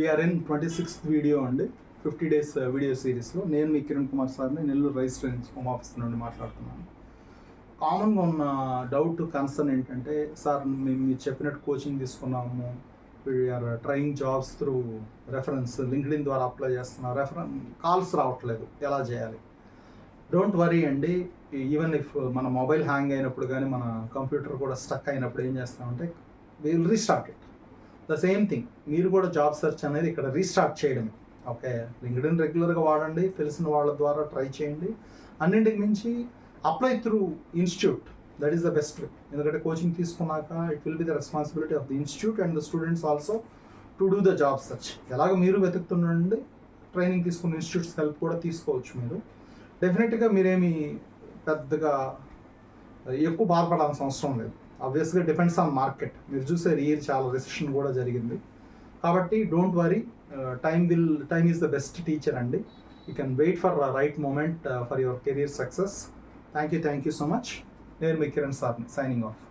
We are in 26th video అండి, 50 days video సిరీస్లో. నేను మీ కిరణ్ కుమార్ సార్ని Nellore rice trains home office నుండి మాట్లాడుతున్నాను. కామన్గా ఉన్న డౌట్, కన్సర్న్ ఏంటంటే, సార్ మేము మీరు చెప్పినట్టు కోచింగ్ తీసుకున్నాము, we are trying jobs through reference, LinkedIn ద్వారా అప్లై చేస్తున్నాం, కాల్స్ రావట్లేదు, ఎలా చేయాలి? డోంట్ వరీ అండి. ఈవెన్ ఇఫ్ మన మొబైల్ హ్యాంగ్ అయినప్పుడు కానీ, మన కంప్యూటర్ కూడా స్టక్ అయినప్పుడు ఏం చేస్తామంటే, will restart it. The same thing, మీరు కూడా జాబ్ సెర్చ్ అనేది ఇక్కడ రీస్టార్ట్ చేయడమే. ఓకే, లింక్డ్ఇన్ రెగ్యులర్గా వాడండి, తెలిసిన వాళ్ళ ద్వారా ట్రై చేయండి. అన్నింటికి మించి apply through institute, that is the best way. ఎందుకంటే కోచింగ్ తీసుకున్నాక it will be the responsibility of the institute and the students also to do the job search. ఎలాగ మీరు వెతుకుతుండండి, ట్రైనింగ్ తీసుకున్న ఇన్స్టిట్యూట్స్ హెల్ప్ కూడా తీసుకోవచ్చు మీరు. డెఫినెట్గా మీరేమి పెద్దగా ఎక్కువ బాధపడాల్సిన అవసరం లేదు. ఆబ్వియస్గా డిపెండ్స్ ఆన్ మార్కెట్. మీరు చూసే ఇయర్ చాలా రిసెషన్ కూడా జరిగింది. కాబట్టి don't worry, time is the best teacher అండి. You can wait for right moment for your career success. Thank you so much. నేను మీ కిరణ్ సార్ని, సైనింగ్ ఆఫ్.